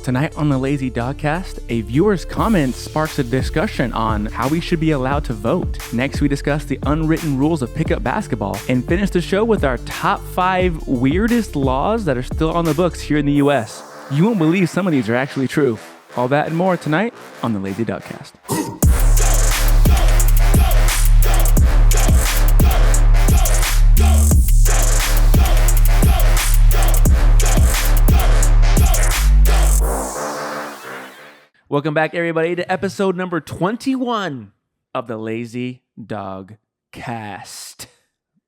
Tonight on the Lazy Dogcast, a viewer's comment sparks a discussion on how we should be allowed to vote. Next, we discuss the unwritten rules of pickup basketball and finish the show with our top 5 weirdest laws that are still on the books here in the U.S. You won't believe some of these are actually true. All that and more tonight on the Lazy Dogcast. Welcome back, everybody, to episode number 21 of the Lazy Dog Cast.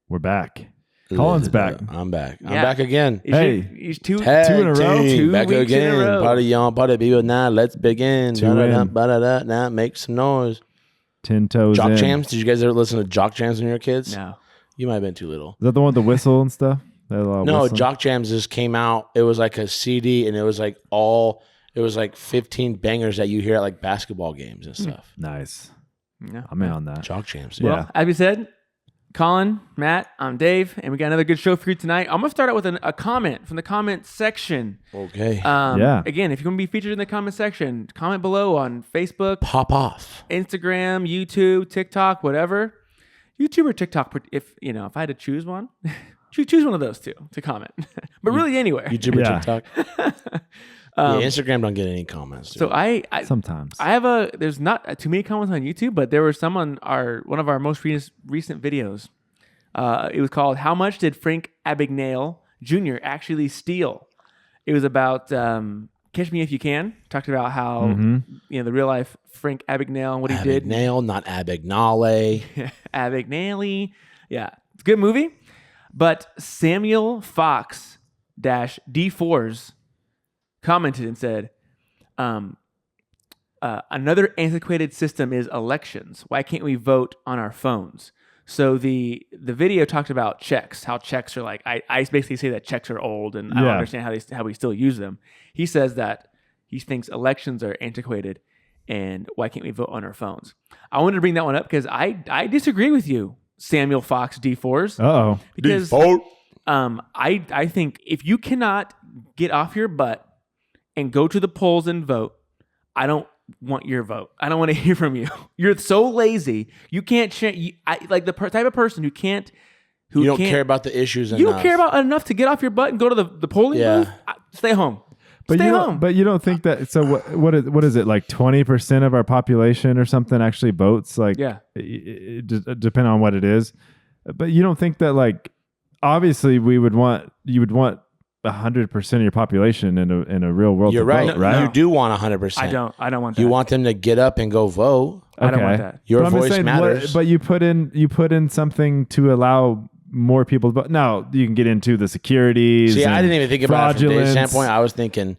We're back. Colin's back. I'm back. I'm back again. He's two in a row. 2 back weeks again. in a row. Party on, party people. Now let's begin. Now make some noise. 10 toes Jock in. Jams. Did you guys ever listen to Jock Jams when you were kids? No. You might have been too little. Is that the one with the whistle and stuff? No, whistling? Jock Jams just came out. It was like a CD, and it was like 15 bangers that you hear at like basketball games and stuff. Nice. Yeah. I'm in on that. Jock Jams. Well, Yeah. as we said, Colin, Matt, I'm Dave, and we got another good show for you tonight. I'm going to start out with a comment from the comment section. Okay. Yeah. Again, if you're going to be featured in the comment section, comment below on Facebook, Pop off. Instagram, YouTube, TikTok, whatever. YouTube or TikTok, if I had to choose one, choose one of those two to comment. But really anywhere. YouTube or Yeah. TikTok? Instagram don't get any comments. So I Sometimes. there's not too many comments on YouTube, but there were some on one of our most recent videos. It was called "How Much Did Frank Abagnale Jr. Actually Steal?" It was about Catch Me If You Can. Talked about how the real life Frank Abagnale and what he did. Abagnale, not Abagnale. Abagnale. Yeah, it's a good movie. But Samuel Fox -D4s commented and said, another antiquated system is elections. Why can't we vote on our phones? So the video talked about checks, how checks are like, I basically say that checks are old and I don't understand how we still use them. He says that he thinks elections are antiquated and why can't we vote on our phones? I wanted to bring that one up because I disagree with you, Samuel Fox D4s. Uh-oh. Because Vote. I think if you cannot get off your butt and go to the polls and vote, I don't want your vote. I don't want to hear from you. You're so lazy. You can't like the type of person who can't. You don't care about the issues enough. You don't care about enough to get off your butt and go to the polling booth. Stay home. But Stay home. But you don't think that? So what is it like? 20% of our population or something actually votes? Like, Yeah. It depending on what it is. But you don't think that like, obviously you would want 100% of your population in a real world. You're to right. vote, right? You do want 100%. I don't want that. You want them to get up and go vote. I don't want that. Your But I'm just voice saying, matters. but you put in something to allow more people to vote. Now you can get into the securities. See, I didn't even think about it from Dave's fraudulence. standpoint. I was thinking,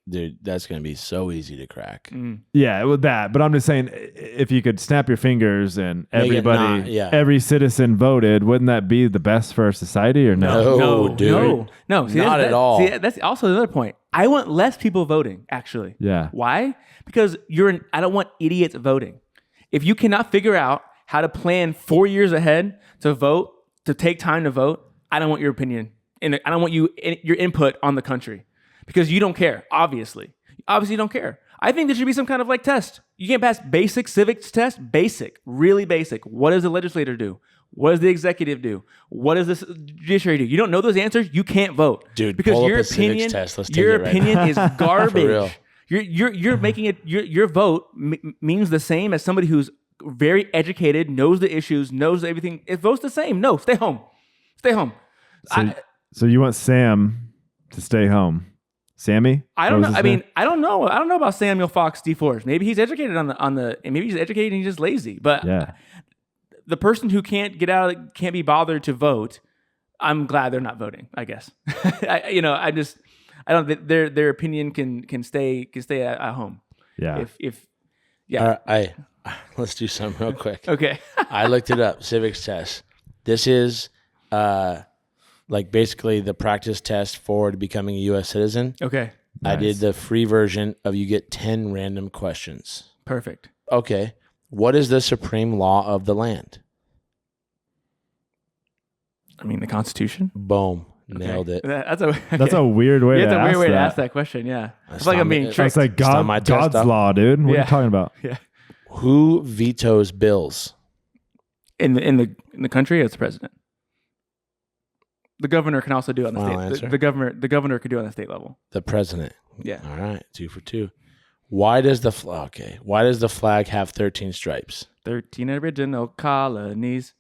dude, that's going to be so easy to crack. Yeah, with that. But I'm just saying, if you could snap your fingers and every citizen voted, wouldn't that be the best for our society or no? No, dude. No. See, Not at all. See, that's also another point. I want less people voting, actually. Yeah. Why? Because I don't want idiots voting. If you cannot figure out how to plan 4 years ahead to vote, to take time to vote, I don't want your opinion. And I don't want your input on the country. Because you don't care, obviously. Obviously, you don't care. I think there should be some kind of like test. You can't pass basic civics test. Basic, really basic. What does the legislator do? What does the executive do? What does the judiciary do? You don't know those answers, you can't vote. Dude, because pull up your a civics opinion, test. Let's take your it right opinion now. is garbage. For real. You're making it. Your vote means the same as somebody who's very educated, knows the issues, knows everything. It votes the same. No, stay home. Stay home. So you want Sam to stay home? Sammy? I don't know. I mean, I don't know. I don't know about Samuel Fox D4s. Maybe he's educated on the, and maybe he's educated and he's just lazy. But Yeah. the person who can't get out, can't be bothered to vote, I'm glad they're not voting. I guess. I don't. Their opinion can stay at home. Yeah. All right, let's do something real quick. Okay. I looked it up. Civics test. This is like basically the practice test for becoming a U.S. citizen. Okay. I did the free version of you get 10 random questions. Perfect. Okay. What is the supreme law of the land? I mean, the Constitution. Boom. Nailed it. That's a That's a weird way. That's to a weird ask way to that. ask that question. Yeah, That's it's like not I'm being me. tricked. It's like It's not my God's test, law, dude. What are Yeah. you talking about? Yeah, Who vetoes bills? in the country, it's the president. The governor can also do it on the Final state. answer? The governor could do it on the state level. The president. Yeah. All right, 2 for 2. Why does the flag have 13 stripes? 13 original colonies.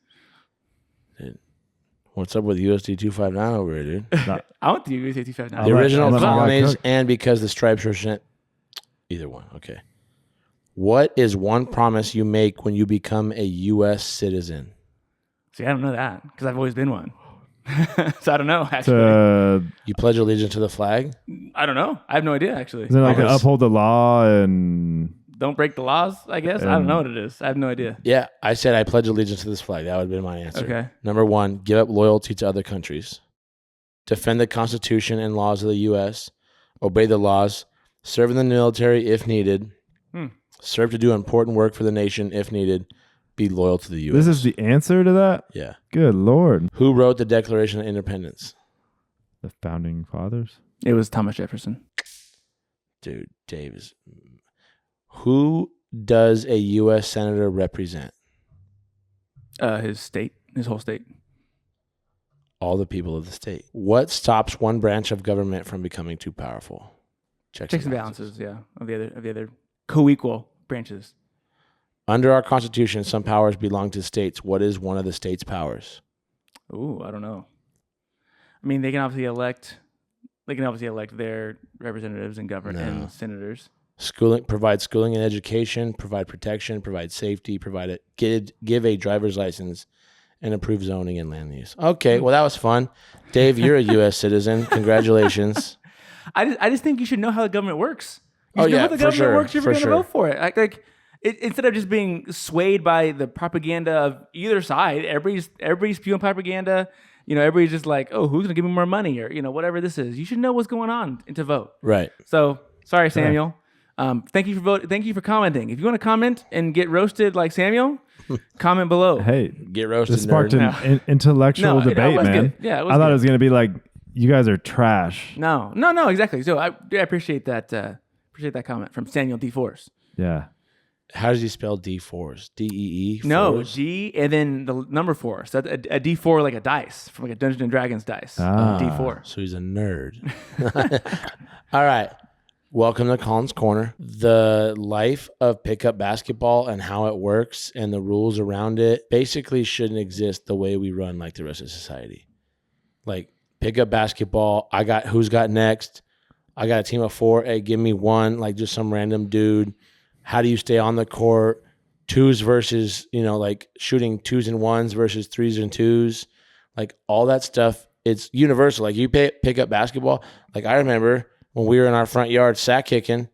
What's up with USD 259 over here, dude? I want the USA 259. The I'll let- original I'll let my guy colonies cook. and because the stripes represent either one. Okay. What is one promise you make when you become a U.S. citizen? See, I don't know that because I've always been one. So I don't know, actually. To, You pledge allegiance to the flag? I don't know. I have no idea, actually. is it like Promise. uphold the law and Don't break the laws, I guess. I don't know what it is. I have no idea. Yeah, I said I pledge allegiance to this flag. That would have been my answer. Okay. Number 1, give up loyalty to other countries. Defend the Constitution and laws of the U.S. Obey the laws. Serve in the military if needed. Serve to do important work for the nation if needed. Be loyal to the U.S. this is the answer to that? Yeah. Good Lord. Who wrote the Declaration of Independence? The founding fathers? It was Thomas Jefferson. Dude, Davis. Who does a U.S. senator represent? His state, his whole state. All the people of the state. What stops one branch of government from becoming too powerful? Checks and balances, yeah, of the other co-equal branches. Under our Constitution, some powers belong to states. What is one of the state's powers? Ooh, I don't know. I mean, they can obviously elect their representatives and govern and senators. Schooling, provide schooling and education, provide protection, provide safety, give a driver's license, and approve zoning and land use. Okay, well, that was fun. Dave, you're a U.S. citizen. Congratulations. I just think you should know how the government works. You Oh, should know yeah, how the for government sure, works if you're for going to sure. vote for it. Instead of just being swayed by the propaganda of either side, everybody's spewing propaganda. You know, everybody's just like, oh, who's going to give me more money or, whatever this is. You should know what's going on to vote. Right. So, sorry, Samuel. Thank you for voting. Thank you for commenting. If you want to comment and get roasted like Samuel, comment below. Hey, Get roasted, this sparked nerd. an intellectual No, it debate, was man. good. Yeah, it was I thought good. it was going to be like, you guys are trash. No, exactly. So I appreciate that. Appreciate that comment from Samuel D. Force. Yeah. How does he spell D4s? D-E-E? No, Fours? G and then the number 4. So that's a D4 like a dice from like a Dungeons and Dragons dice. Ah. D4. So he's a nerd. All right. Welcome to Colin's Corner. The life of pickup basketball and how it works and the rules around it basically shouldn't exist the way we run like the rest of society. Like pickup basketball, I got who's got next. I got a team of 4. Hey, give me one, like just some random dude. How do you stay on the court? 2s versus, like shooting 2s and 1s versus 3s and 2s. Like all that stuff, it's universal. Like you pick up basketball. Like I remember when we were in our front yard sack kicking,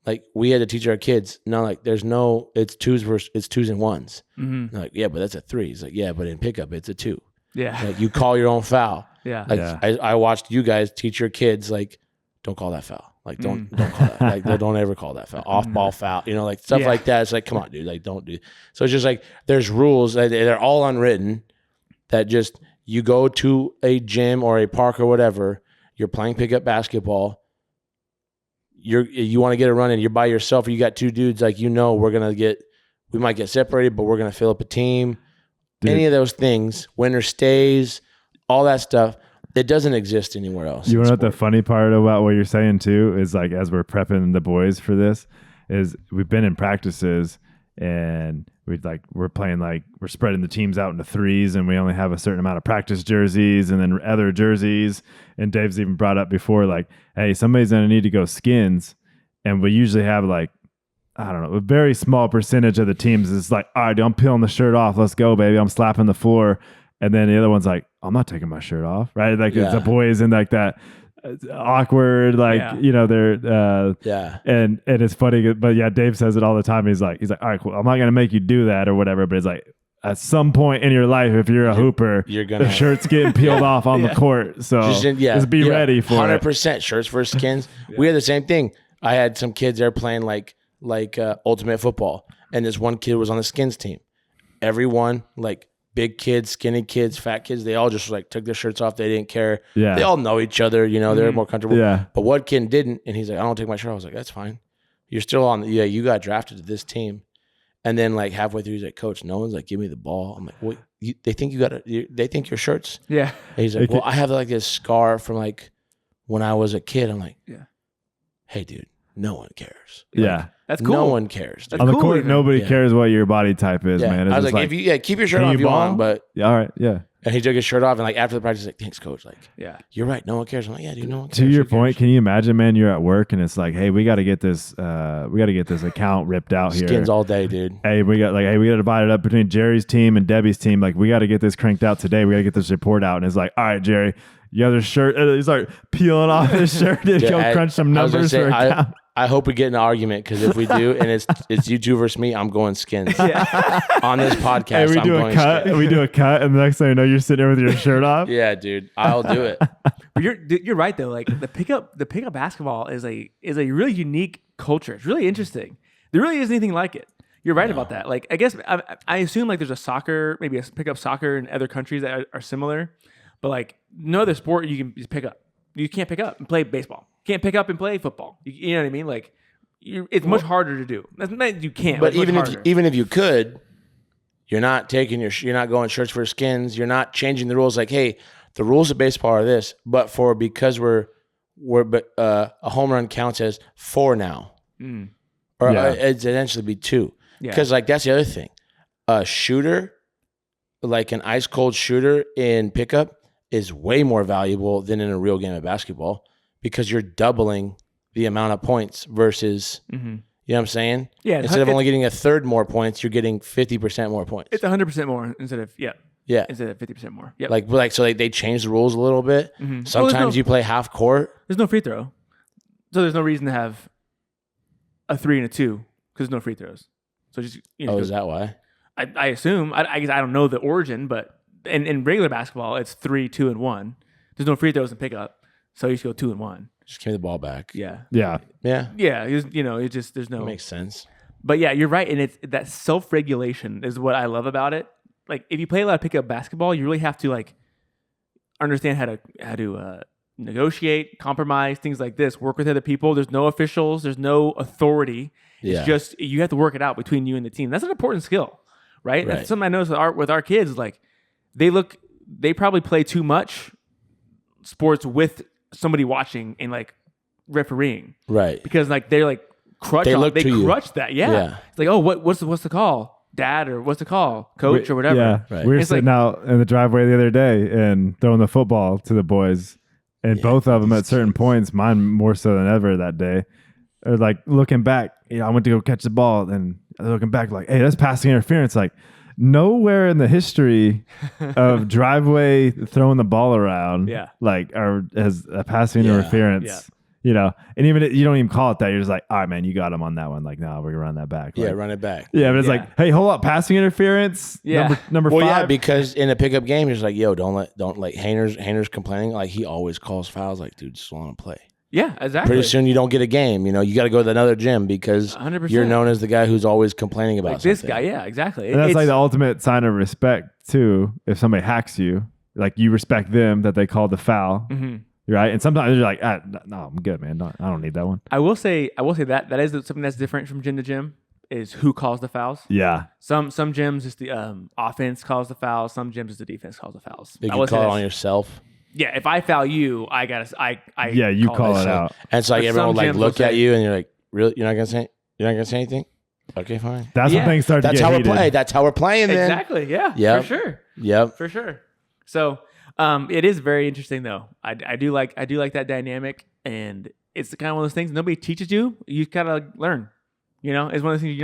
like we had to teach our kids, no, like there's no, it's 2s and 1s. Mm-hmm. They're like, yeah, but that's a 3. He's like, yeah, but in pickup, it's a 2. Yeah. Like you call your own foul. Yeah. Like Yeah. I watched you guys teach your kids, like, don't call that foul. Like don't call that. Like don't ever call that foul. Off ball foul. Like stuff Yeah. like that. It's like, come on, dude. Like don't do. So it's just like there's rules. They're all unwritten. That just you go to a gym or a park or whatever. You're playing pickup basketball. You want to get a run in. You're by yourself. Or you got 2 dudes. Like we might get separated, but we're gonna fill up a team. Dude. Any of those things, winner stays, all that stuff. It doesn't exist anywhere else. You in know what the sport. funny part about what you're saying too is, like, as we're prepping the boys for this, is we've been in practices and we're playing, like we're spreading the teams out into 3s and we only have a certain amount of practice jerseys and then other jerseys. And Dave's even brought up before, like, hey, somebody's gonna need to go skins, and we usually have like, I don't know, a very small percentage of the teams is like, all right, I'm peeling the shirt off, let's go, baby, I'm slapping the floor. And then the other one's like, I'm not taking my shirt off, right? Like it's the boys in like that awkward, like, they're Yeah. and it's funny, but yeah, Dave says it all the time. He's like, all right, cool, I'm not gonna make you do that or whatever, but it's like at some point in your life, if you're a hooper, you're gonna the shirt's getting peeled off on the court. So just be ready for 100% shirts for skins. We had the same thing. I had some kids there playing like ultimate football, and this one kid was on the skins team. Everyone like big kids, skinny kids, fat kids. They all just like took their shirts off. They didn't care. Yeah. They all know each other. You know, they're more comfortable. Yeah. But one kid didn't, and he's like, I don't take my shirt off. I was like, that's fine. You're still on. Yeah, you got drafted to this team. And then like halfway through, he's like, Coach, no one's like, give me the ball. I'm like, what? They think you got they think your shirts. Yeah. And he's like, well, I have like this scar from like when I was a kid. I'm like, Yeah. Hey, dude, no one cares. Yeah. That's cool. No one cares. That's On the cool court, even. nobody Yeah. cares what your body type is, Yeah. man. It's I was just like, if you keep your shirt can on you if you ball? want, but yeah, all right, yeah. and he took his shirt off and like after the practice, he's like, thanks, Coach. Like, Yeah. you're right, no one cares. I'm like, yeah, dude, no one cares. To your Who point, cares? can you imagine, man? You're at work and it's like, hey, we got to get this account ripped out here. Skins all day, dude. Hey, we got to divide it up between Jerry's team and Debbie's team. Like, we got to get this cranked out today. We got to get this report out. And it's like, all right, Jerry, you have this shirt. And he's like peeling off his shirt and Yeah, go crunch some I was gonna numbers say, for a count. I hope we get in an argument because if we do and it's you two versus me, I'm going Skins. On this podcast, Hey, we I'm do a going cut. Skins. We do a cut, and the next thing you know, you're sitting there with your shirt off. Yeah, dude, I'll do it. But you're right though. Like the pickup basketball is a really unique culture. It's really interesting. There really isn't anything like it. You're right about that. Like I guess I assume like there's a soccer, maybe a pickup soccer in other countries that are similar, but like no other sport you can just pick up. You can't pick up and play baseball. Can't pick up and play football. You know what I mean? Like it's much harder to do. That's not that you can't. But it's much even harder. if you could, you're not taking you're not going shirts for Skins. You're not changing the rules. Like, hey, the rules of baseball are this, but because we're a home run counts as 4 now, or Yeah. it'd eventually be 2. Yeah. Because like that's the other thing, a shooter, like an ice cold shooter in pickup, is way more valuable than in a real game of basketball because you're doubling the amount of points versus, you know what I'm saying? Yeah, Instead of only getting a third more points, you're getting 50% more points. It's 100% more instead of Yeah. instead of 50% more. Yeah. Like so they changed the rules a little bit. Sometimes you play half court. There's no free throw, so there's no reason to have a 3 and a 2 because there's no free throws. So just Is that why? I assume I guess I don't know the origin, but in regular basketball it's 3, 2, and 1. There's no free throws in pickup, so you just go 2 and 1. Just give me the ball back. Yeah, Yeah. Yeah. yeah. It just there's no. That makes sense. But yeah, you're right, and it's that self-regulation is what I love about it. Like if you play a lot of pickup basketball, you really have to like understand how to negotiate, compromise, things like this. Work with other people. There's no officials. There's no authority. Yeah. It's just you have to work it out between you and the team. That's an important skill, right? That's something I noticed with our kids. Like they probably play too much sports with somebody watching and like refereeing, Right. because like they're like crutch. They look they to you. crutch that. Yeah. Yeah. It's like, oh, what's the call, Dad, or what's the call, Coach, or whatever. Yeah. Right. We were It's sitting like- out in the driveway the other day and throwing the football to the boys, and both of them at certain points, mine more so than ever that day, are like looking back. I went to go catch the ball, and they're looking back like, hey, that's passing interference. Like, nowhere in the history of driveway throwing the ball around, as a passing interference. Yeah. You know, and even you don't even call it that. You're just like, all right, man, you got him on that one. Like, no, we're gonna run that back. Yeah, Like, run it back. yeah, but it's Yeah. like, hey, hold up, passing interference. Yeah. Number Well, 5. yeah, because in a pickup game, he's like, yo, don't like Hayner's complaining. Like he always calls fouls. Like, dude, just want to play. Yeah, exactly. Pretty soon you don't get a game. You know, you got to go to another gym because 100%. you're known as the guy who's always complaining about like this something. guy. Yeah, exactly. And that's It's- like the ultimate sign of respect too. If somebody hacks you, like you respect them that they called the foul, right? And sometimes you're like, no, I'm good, man. I don't need that one. I will say that is something that's different from gym to gym is who calls the fouls. Yeah, Some gyms it's the offense calls the fouls. Some gyms it's the defense calls the fouls. Did I you will say call it this. on yourself? Yeah, if I foul you, I gotta. I yeah, you call it So- out. And it's like But everyone some will like gyms look will at say- you and you're like, really? You're not gonna say anything? Okay, fine. That's Yeah. when things start That's to get how we heated. play. That's how we're playing then. Exactly. Yeah. Yep. For sure. Yep. For sure. So it is very interesting though. I do like that dynamic, and it's kind of one of those things nobody teaches you. You gotta learn. You know, it's one of those things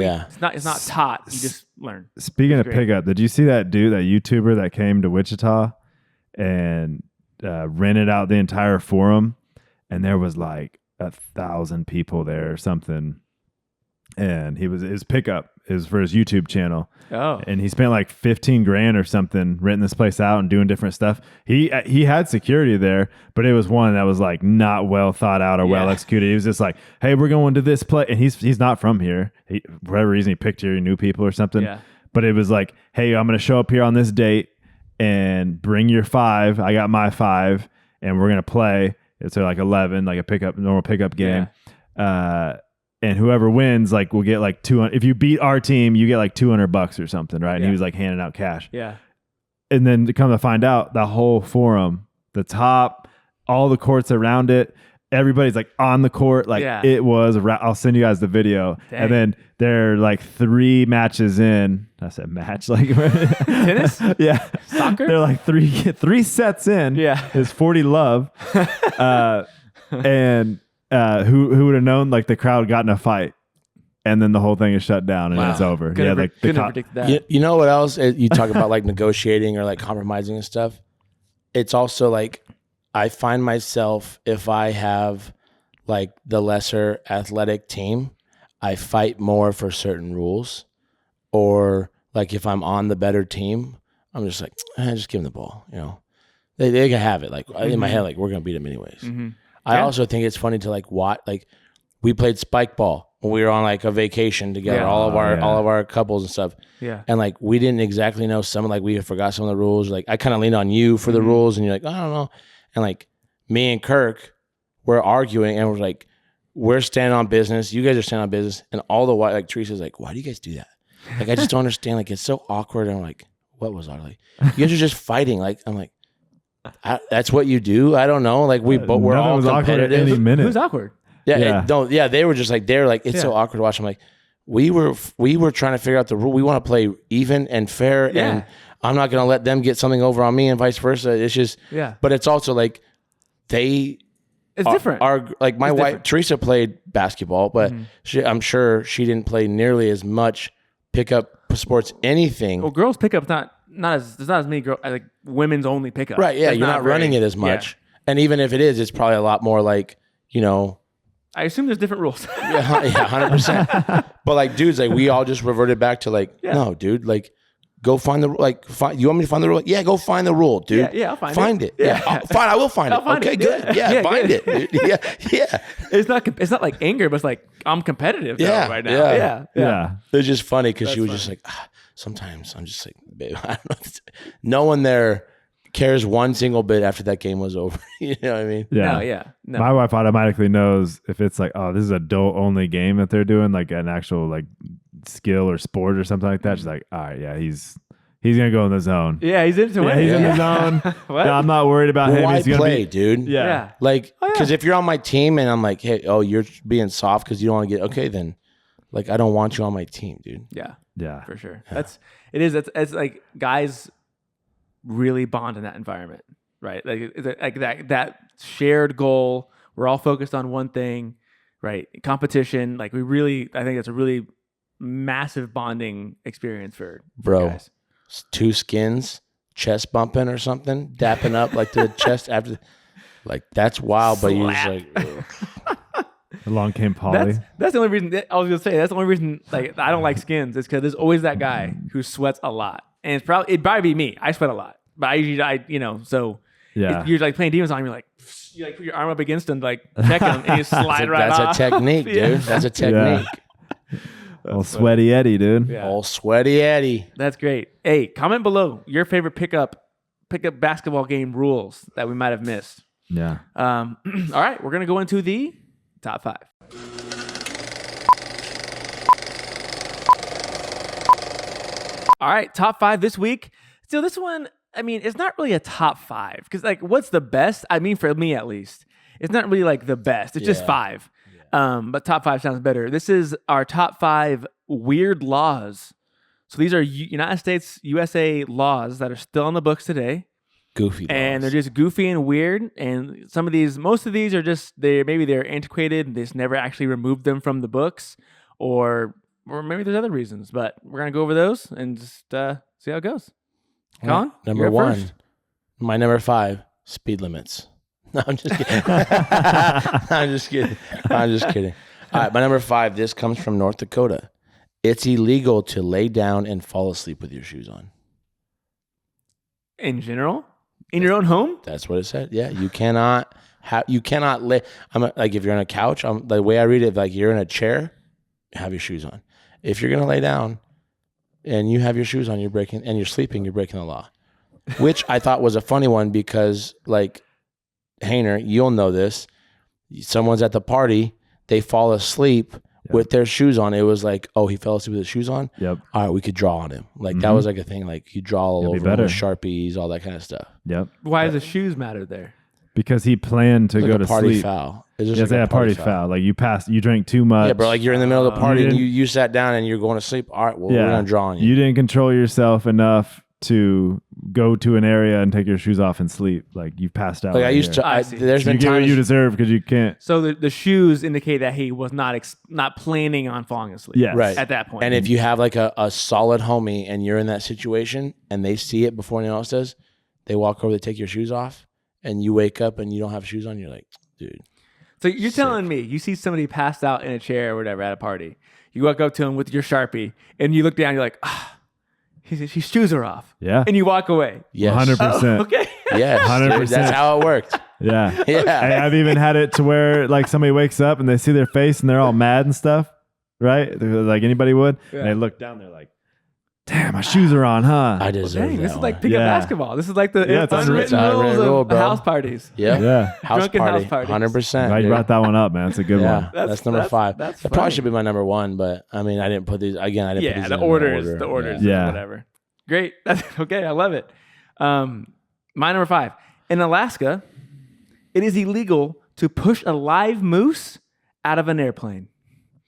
Yeah. It's not taught. You just learn. Speaking of Great. pickup, did you see that YouTuber that came to Wichita and rented out the entire forum, and there was like 1,000 people there or something, and his pickup is for his YouTube channel. Oh. And he spent like 15 grand or something renting this place out and doing different stuff. He had security there, but it was one that was like not well thought out or well Yeah. executed. He was just like, hey, we're going to this place. And he's not from here. For whatever reason, he picked here, he knew people or something. Yeah. But it was like, hey, I'm going to show up here on this date and bring your 5. I got my 5 and we're going to play. It's like 11, like a normal pickup game. And whoever wins, like, will get like 200. If you beat our team, you get like $200 or something, right? And he was like handing out cash. Yeah. And then to come to find out, the whole forum, the top, all the courts around it, everybody's like on the court. Like it was, I'll send you guys the video. Dang. And then they're like 3 matches in. I said match, like tennis? Yeah. Soccer? They're like three sets in. Yeah. Is 40 love. And who would have known, like, the crowd got in a fight and then the whole thing is shut down and it's over. Couldn't predict that. You know what else? You talk about like negotiating or like compromising and stuff. It's also like, I find myself, if I have like the lesser athletic team, I fight more for certain rules. Or like if I'm on the better team, I'm just like, just give them the ball. You know, they can have it. Like in my head, like we're gonna beat them anyways. Mm-hmm. I also think it's funny to like watch. Like we played spike ball when we were on like a vacation together, all of our couples and stuff. Yeah, and like we didn't exactly know some. Like we forgot some of the rules. Like I kind of leaned on you for the rules, and you're like, I don't know. And like me and Kirk were arguing, and we're like, we're standing on business. You guys are standing on business, and all the while, like Teresa's like, why do you guys do that? Like I just don't understand. Like it's so awkward. And I'm like, what was I like? You guys are just fighting. Like I'm like, that's what you do. I don't know. Like we're all competitive. Any minute. Who's awkward? Yeah. They were just like, they're like, it's so awkward to watch. I'm like, we were trying to figure out the rule. We want to play even and fair, and I'm not going to let them get something over on me and vice versa. It's just, but it's also like it's different. Are like my wife, Teresa, played basketball, but I'm sure she didn't play nearly as much pickup sports, anything. Well, girls pickup there's not as many girls like women's only pickup. Right. Yeah. You're not running it as much. Yeah. And even if it is, it's probably a lot more like, you know, I assume there's different rules. 100%. But like, dudes, like we all just reverted back to like, no, dude, like go find the, you want me to find the rule? Yeah, go find the rule, dude. Yeah, I'll find it. Yeah. Fine, I will find it. Okay, good. Yeah, find it. Dude. Yeah. It's not like anger, but it's like I'm competitive right now. Yeah. It's just funny because she was just like, sometimes I'm just like, babe, I don't know. No one there cares one single bit after that game was over. You know what I mean? Yeah. No. My wife automatically knows if it's like, oh, this is adult only game that they're doing, like an actual like skill or sport or something like that. She's like, all right, yeah, he's gonna go in the zone. Yeah, he's into it. He's in the zone. Yeah, I'm not worried about him. Why he's gonna play, dude? Yeah. Like, because if you're on my team and I'm like, hey, you're being soft because you don't want to get okay, then like I don't want you on my team, dude. Yeah, for sure. Yeah. It's like guys really bond in that environment, right? Like that shared goal. We're all focused on one thing, right? Competition. Like I think it's a really massive bonding experience for guys. 2 skins, chest bumping or something, dapping up like the chest after, like that's wild. But you just like. Along came Polly. That's the only reason I was gonna say. That's the only reason like I don't like skins is because there's always that guy who sweats a lot, and it'd probably be me. I sweat a lot, but so you're like playing Demon Song, you like put your arm up against him, like check him, and you slide right off. That's a technique, dude. That's a technique. Old sweaty Eddie, dude. Yeah. Old sweaty Eddie. That's great. Hey, comment below your favorite pickup basketball game rules that we might have missed. Yeah. All right, we're gonna go into the top 5. All right, top 5 this week. So this one, I mean, it's not really a top 5 because like, what's the best? I mean, for me at least, it's not really like the best. It's just 5. But top 5 sounds better. This is our top 5 weird laws. So these are United States, USA laws that are still on the books today. Goofy laws. And they're just goofy and weird. And most of these are just, they're antiquated and they just never actually removed them from the books, or maybe there's other reasons. But we're going to go over those and just see how it goes. Colin? Number 1. First. My number 5, speed limits. No, I'm just kidding. I'm just kidding. All right, my number 5, this comes from North Dakota. It's illegal to lay down and fall asleep with your shoes on. In general? In your own home? That's what it said. Yeah, you cannot lay. Like if you're on a couch, the way I read it, like you're in a chair, have your shoes on. If you're gonna lay down, and you have your shoes on, you're sleeping, you're breaking the law. Which I thought was a funny one because, like, Hainer, you'll know this. Someone's at the party, they fall asleep with their shoes on. It was like, oh, he fell asleep with his shoes on? Yep. All right, we could draw on him. Like, that was like a thing. Like, you draw all over him with Sharpies, all that kind of stuff. Yep. Why does the shoes matter there? Because he planned to go to party sleep. Foul. It's just like a party foul. Like, you drank too much. Yeah, bro, like, you're in the middle of the party and you sat down and you're going to sleep. All right, well, we're going to draw on you. You didn't control yourself enough to go to an area and take your shoes off and sleep. Like, you passed out. Like, there's been you get what times you deserve because you can't. So the shoes indicate that he was not planning on falling asleep. Yes. Right. At that point. And if you have like a solid homie and you're in that situation and they see it before anyone else does, they walk over, they take your shoes off, and you wake up and you don't have shoes on, you're like, dude. So you're telling me you see somebody passed out in a chair or whatever at a party. You walk up to him with your Sharpie and you look down, you're like, his shoes are off. Yeah. And you walk away. Yes. 100%. Okay. Yes. 100%. That's how it worked. Yeah. Yeah. Hey, I've even had it to where, like, somebody wakes up and they see their face and they're all mad and stuff, right? Like anybody would. Yeah. And they look down, they're like, damn, my shoes are on, huh? I deserve Dang, that this is one. like pickup basketball. This is like the it's unwritten unwritten rules rule, of bro. house parties. Yeah. Yeah. Drunken house parties. 100%. I dude. brought that one up, man. It's a good Yeah, one. that's number 5. That's that probably funny. should be my number 1, but I mean, I didn't put these again. I didn't put these The in orders, Yeah. whatever. Great. That's okay. I love it. My number 5. In Alaska, it is illegal to push a live moose out of an airplane.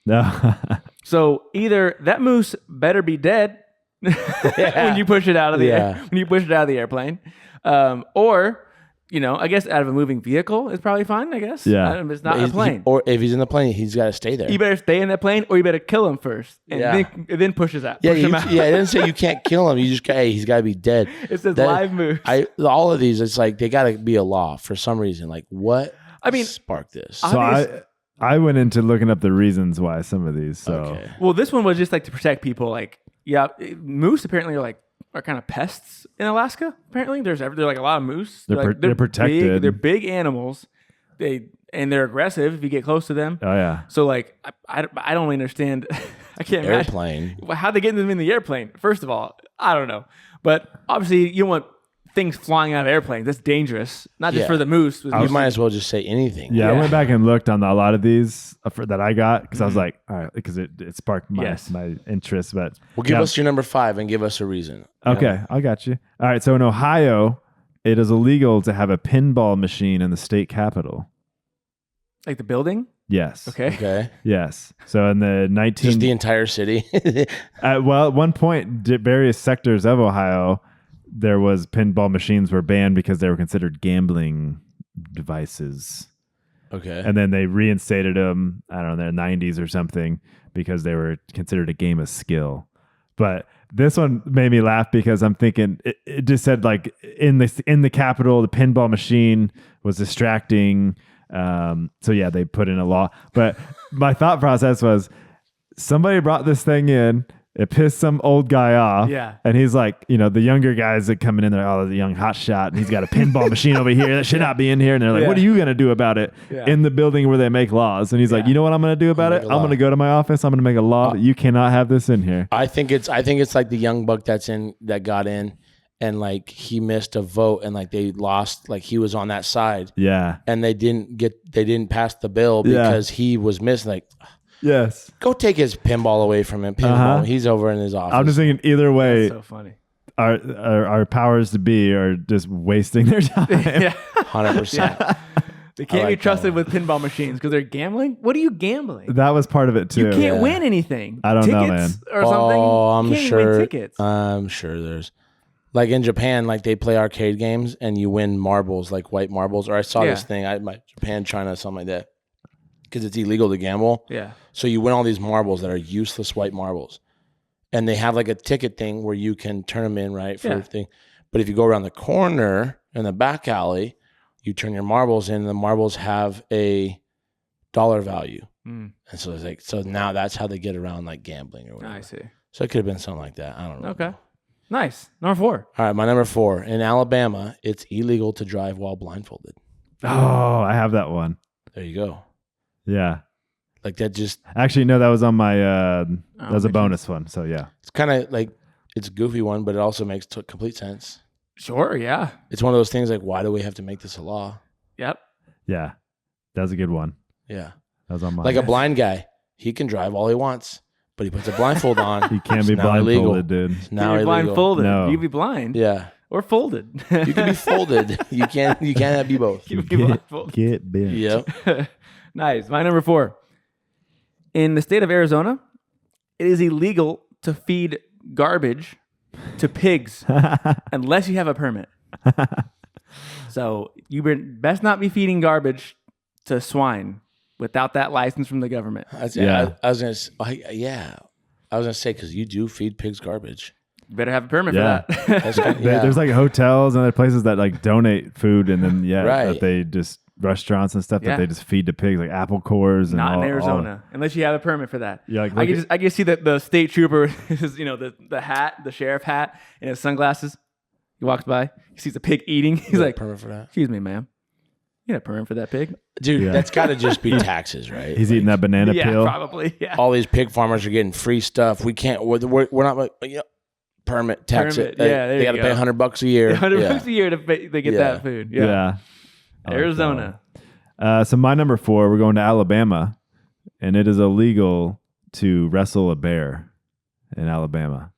No. So either that moose better be dead when you push it out of the airplane, or I guess out of a moving vehicle is probably fine. I guess. Yeah. It's not a plane. Or if he's in the plane, he's got to stay there. You better stay in that plane, or you better kill him first, and then push him out. Yeah, Push him out. it didn't say you can't kill him. You just he's got to be dead. It says live moose. All of these, it's like they got to be a law for some reason. Like, what? I mean, sparked this. So I went into looking up the reasons why some of these. So Okay. Well, this one was just like to protect people. Like, moose apparently are kind of pests in Alaska. Apparently, there's like a lot of moose. They're protected. They're big animals. They're aggressive if you get close to them. Oh yeah. So like, I don't understand. I can't Airplane. imagine how they get them in the airplane. First of all, I don't know. But obviously, you don't want things flying out of airplanes. That's dangerous. Not just for the moose. You might as well just say anything. Yeah, I went back and looked on a lot of these that I got because I was like, all right, because it sparked my interest. But Well, give us your number 5 and give us a reason. Okay, I got you. All right, so in Ohio, it is illegal to have a pinball machine in the state capitol. Like the building. Yes. Okay. Yes. So in the Just the entire city. at one point, various sectors of Ohio, there was pinball machines were banned because they were considered gambling devices. Okay. And then they reinstated them, I don't know, in the 90s or something because they were considered a game of skill. But this one made me laugh because I'm thinking it just said like in the Capitol, the pinball machine was distracting. So yeah, they put in a law. But my thought process was somebody brought this thing in. It pissed some old guy off. Yeah. And he's like, the younger guys that coming in there, the young hot shot, and he's got a pinball machine over here that should not be in here. And they're like, what are you going to do about it in the building where they make laws? And he's like, you know what I'm going to do about it? I'm going to go to my office. I'm going to make a law that you cannot have this in here. I think it's like the young buck that got in and like he missed a vote and like they lost, like he was on that side. Yeah. And they didn't pass the bill because he was missing. Like, yes. go take his pinball away from him. Pinball. He's over in his office. I'm just thinking either way, That's so funny. our powers to be are just wasting their time. 100%. They can't like be trusted with pinball machines because they're gambling. What are you gambling? That was part of it too. You can't win anything. I don't know, Tickets man. or something. Oh, You can't win tickets. I'm sure there's like in Japan, like they play arcade games and you win marbles, like white marbles. Or I saw this thing, Japan, China, something like that, because it's illegal to gamble. Yeah. So you win all these marbles that are useless white marbles, and they have like a ticket thing where you can turn them in for everything. But if you go around the corner in the back alley, you turn your marbles in, and the marbles have a dollar value. And so it's like, so now that's how they get around like gambling or whatever. I see. So it could have been something like that. I don't know. Okay. Nice. Number 4. All right, my number 4. In Alabama, it's illegal to drive while blindfolded. Oh, I have that one. There you go. Yeah. Like that just... Actually, no, that was on my... that was a bonus one. So yeah. It's kind of like It's a goofy one, but it also makes complete sense. Sure. Yeah. It's one of those things like, why do we have to make this a law? Yep. Yeah. That was a good one. Yeah. That was on mine. Like a blind guy, he can drive all he wants, but he puts a blindfold on. He can't It's be now blindfolded, illegal. dude. It's now You're illegal. blindfolded. No. You can be blind. Yeah. Or folded. You can be folded. You can't be both. You can be blindfolded. Get bent. Yep. Nice. My number 4. In the state of Arizona, it is illegal to feed garbage to pigs unless you have a permit. So you best not be feeding garbage to swine without that license from the government. I was gonna say because you do feed pigs garbage. You better have a permit Yeah. for that. That's kind of, yeah. There's like hotels and other places that like donate food and then Right. that they just restaurants and stuff Yeah. that they just feed to pigs like apple cores and Not in all- Arizona, unless you have a permit for that. Yeah, like, I look can just see that the state trooper is, the hat, the sheriff hat, and his sunglasses. He walks by, he sees a pig eating. He's You have a like, permit for that, "Excuse me, ma'am, you have a permit for that pig?" dude. Yeah. That's got to just be taxes, right? He's eating that banana Yeah, peel. probably. Yeah. All these pig farmers are getting free stuff. We can't. We're not. Permit tax Permit. it. Yeah, there they you got to go. pay $100 a year. $100 a year to get Yeah. that food. Yeah. Yeah. I like Arizona. that one. So my number 4, we're going to Alabama, and it is illegal to wrestle a bear in Alabama.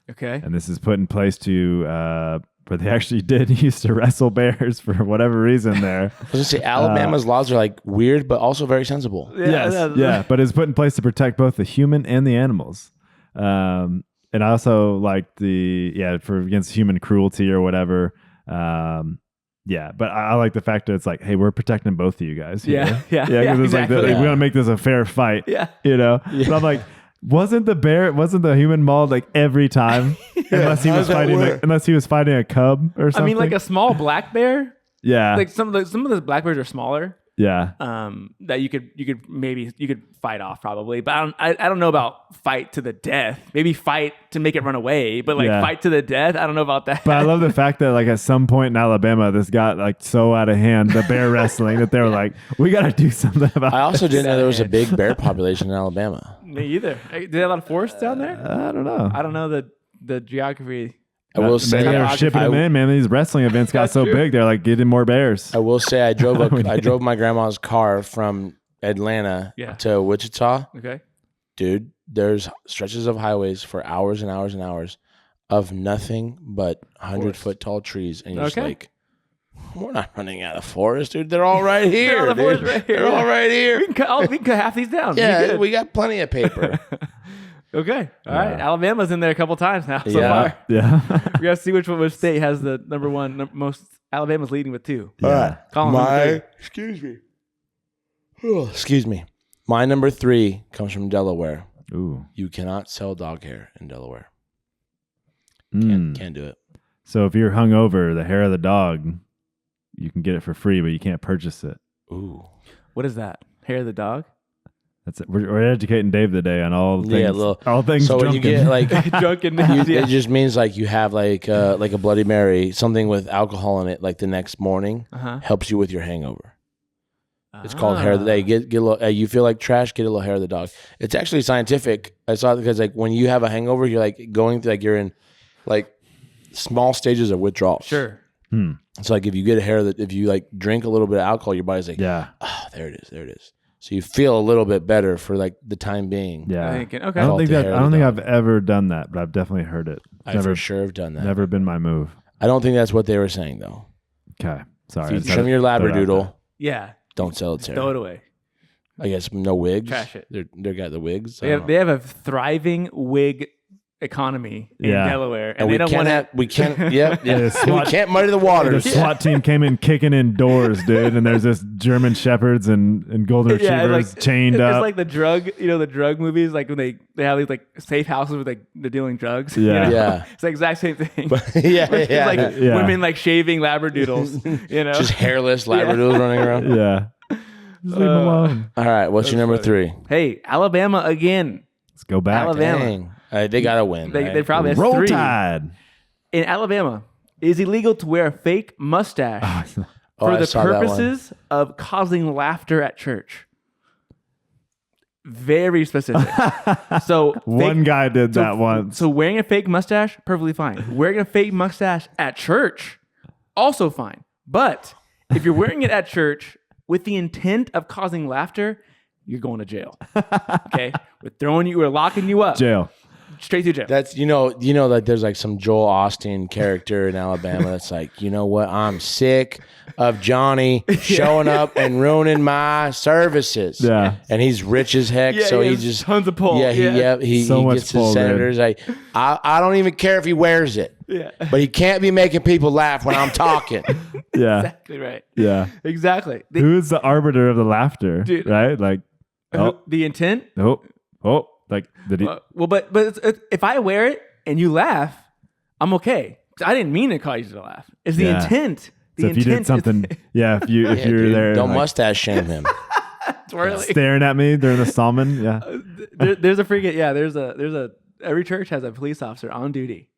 Okay. And this is put in place to, but they actually did used to wrestle bears for whatever reason there. I was gonna say Alabama's laws are like weird, but also very sensible. Yeah, but it's put in place to protect both the human and the animals. And I also like for against human cruelty or whatever. But I like the fact that it's like, hey, we're protecting both of you guys. Yeah, here. yeah, Because it's exactly. like, we want to make this a fair fight. Yeah. But I'm like, wasn't the human mauled like every time? Unless he was fighting a cub or something. I mean, like a small black bear. yeah, Like some of those black bears are smaller. yeah. That you could fight off probably, but I don't know about fight to the death. Maybe fight to make it run away, but like Yeah. fight to the death, I don't know about that. But I love the fact that like at some point in Alabama, this got like so out of hand, the bear wrestling, that they were like, we got to do something about I also this. didn't know there was a big bear population in Alabama. Me either. Do they have a lot of forests down there? I don't know. I don't know the geography. I will say, Maybe they're shipping them in, man. These wrestling events got so true. big, they're like getting more bears. I will say, I drove my grandma's car from Atlanta Yeah. to Wichita. Okay. Dude, there's stretches of highways for hours and hours and hours of nothing but 100-foot tall trees, and you're just Okay. like, we're not running out of forest, dude. They're all right here. all the forest dude. right here, They're all yeah. right here. We can cut half these down. Be Yeah, good. we got plenty of paper. Okay. All right. Alabama's in there a couple times now so Yeah. far. Yeah. We got to see which state has the number one most. Alabama's leading with 2. Yeah. All right. Colin's number Excuse me. My number 3 comes from Delaware. Ooh. You cannot sell dog hair in Delaware. Mm. Can't do it. So if you're hungover, the hair of the dog, you can get it for free, but you can't purchase it. Ooh. What is that? Hair of the dog? That's it. We're educating Dave today on all things. Yeah, all things. So when you drunken. get like, Drunken. it just means like you have like a Bloody Mary, something with alcohol in it, like the next morning, Uh-huh. helps you with your hangover. It's called hair of the day. Get a little, you feel like trash, get a little hair of the dog. It's actually scientific. I saw it because like when you have a hangover, you're like going through, like you're in like small stages of withdrawal. Sure. It's like if you get a hair that if you like drink a little bit of alcohol, your body's like, yeah, oh, there it is. So you feel a little bit better for like the time being. yeah. Okay. I don't think the that. hair I of don't the think dog. I've ever done that, but I've definitely heard it. I for sure have done that. Never been my move. I don't think that's what they were saying though. Okay, sorry. If I you just had trim to your throw it out labradoodle, Yeah. don't sell its hair. Throw it away. I guess no wigs. Trash it. They got the wigs. They have a thriving wig economy in Yeah. Delaware, and and they we don't can't want have. We can't. Yeah. The we SWAT can't muddy the there. The waters. SWAT team came in kicking in doors, dude, and there's this German shepherds and golden retrievers chained it's up. like the drug movies, like when they have these like safe houses where they're dealing drugs. Yeah. Yeah. It's the exact same thing. yeah. It's Yeah. like Yeah. women like shaving labradoodles, Just hairless labradoodles running around. yeah. Just leave 'em alone. All right. What's your number 3? Hey, Alabama again. Let's go back. Alabama. Dang. They got to win. They right? probably have Roll 3. Tide. In Alabama, it is illegal to wear a fake mustache Oh, for I the saw that one. purposes of causing laughter at church. Very specific. So One guy did that once. So wearing a fake mustache, perfectly fine. Wearing a fake mustache at church, also fine. But if you're wearing it at church with the intent of causing laughter, you're going to jail. Okay? We're locking you up. Jail. Straight to jail. That's you know that there's like some Joel Austin character in Alabama that's like, you know what? I'm sick of Johnny showing up and ruining my services. Yeah. And he's rich as heck, so he has just tons of pull. he So much gets pull, his senators like, I don't even care if he wears it. Yeah. But he can't be making people laugh when I'm talking. Yeah. Exactly right. Yeah. Exactly. Who's the arbiter of the laughter? Dude. Right? Like, The intent? like, did he? Well, but if I wear it and you laugh, I'm okay. 'Cause I didn't mean to cause you to laugh. It's the Yeah. intent. The So if you did intent something, if you're Dude, there, don't like, mustache shame him. twirling. staring at me during the salmon, yeah, There's a freaking there's a every church has a police officer on duty,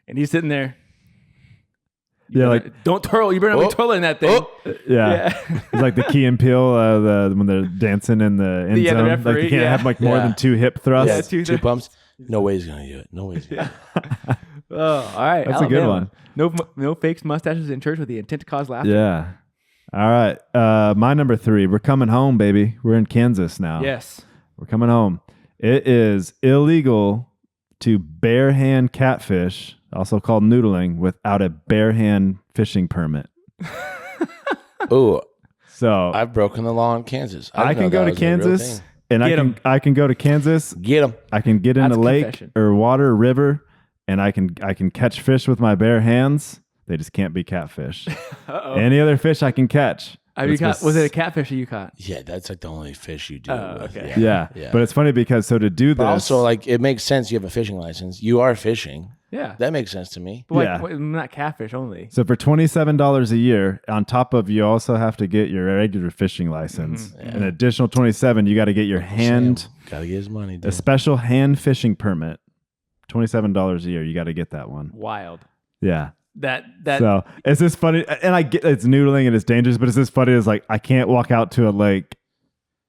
and he's sitting there. like Don't twirl. You better not be twirling that thing. yeah. It's like the Key and Peele, when they're dancing in the end Yeah, the zone. referee, Like you can't yeah. have like more Yeah. than 2 hip thrusts. Yeah, Two pumps. No way he's gonna do it. No way he's gonna do it. Oh, all right. That's a good one. No fakes mustaches in church with the intent to cause laughter. Yeah. All right. My number 3. We're coming home, baby. We're in Kansas now. Yes. We're coming home. It is illegal to bare hand catfish, also called noodling, without a bare hand fishing permit. Ooh, So I've broken the law in Kansas. I didn't can know go that to was a real Kansas thing. and I can go to Kansas. Get him. I can get in That's a a lake confession. or water, river, and I can catch fish with my bare hands. They just can't be catfish. Any other fish I can catch. Was it a catfish that you caught? Yeah, that's like the only fish you do. Oh, with. okay. Yeah. But it's funny because so to do this, But also, like, it makes sense. You have a fishing license. You are fishing. Yeah. That makes sense to me. But Yeah. not catfish only. so for $27 a year, on top of you also have to get your regular fishing license. An additional 27, you got to get your hand, Gotta get his money, a dude. special hand fishing permit. $27 a year, you got to get that one. Wild. Yeah. That So it's just funny, and I get it's noodling and it's dangerous, but it's just funny. It's like I can't walk out to a lake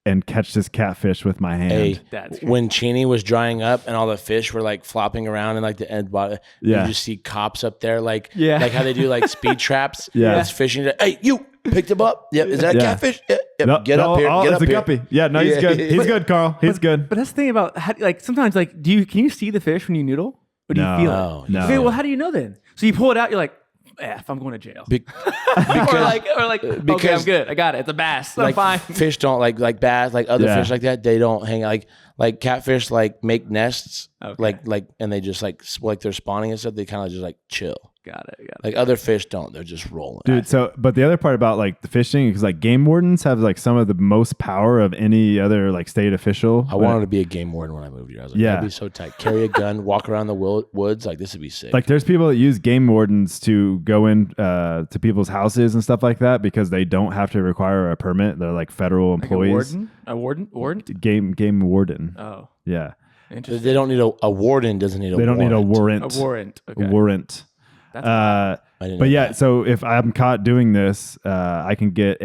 and catch this catfish with my hand. Hey, That's crazy. when Cheney was drying up and all the fish were like flopping around in like the end bottom, Yeah. you just see cops up there, like Yeah. how they do like speed traps. Yeah. It's fishing. Hey, you picked him up. Yep. Is that a Yeah. catfish? Yep. Yep. No, Get no, up here. oh, Get it's up a here. guppy. Yeah, no, he's Yeah. good. He's good, Carl. He's good. But that's the thing about sometimes like can you see the fish when you noodle? Or do No. you feel No. it? No. Okay, well how do you know then? So you pull it out, you're like, F, I'm going to jail. or like, okay, I'm because- good. I got it. It's a bass. I'm Like fine. fish don't like bass, like other Yeah. fish like that. They don't hang out like catfish like make nests, Okay. like and they just like they're spawning and stuff. They kind of just like chill. Got it. Like other fish don't. They're just rolling. Dude, so but the other part about like the fishing is like game wardens have like some of the most power of any other like state official. I wanted to be a game warden when I moved here. I was like, Yeah. that'd be so tight. Carry a gun, walk around the woods. Like, this would be sick. Like there's people that use game wardens to go in to people's houses and stuff like that because they don't have to require a permit. They're like federal Like employees. a warden? Game warden. Oh, Yeah. interesting. they don't need a warden. Doesn't need a They don't need a warrant. A warrant. Okay. A warrant. That's I didn't But know yeah, that. so if I'm caught doing this, I can get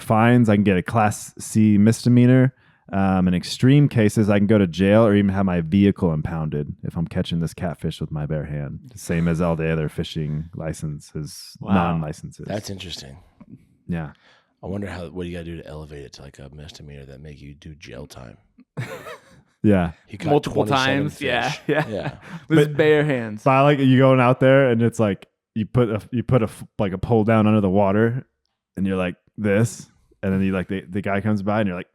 fines. I can get a Class C misdemeanor. In extreme cases, I can go to jail or even have my vehicle impounded if I'm catching this catfish with my bare hand. Same as all the other fishing licenses, Wow. non-licenses. That's interesting. yeah. I wonder what you got to do to elevate it to like a misdemeanor that make you do jail time. Yeah. He caught multiple 27 times. fish. Yeah. Yeah. With bare hands. So I like you going out there and it's like you put a pole down under the water and you're like this, and then you like the guy comes by and you're like,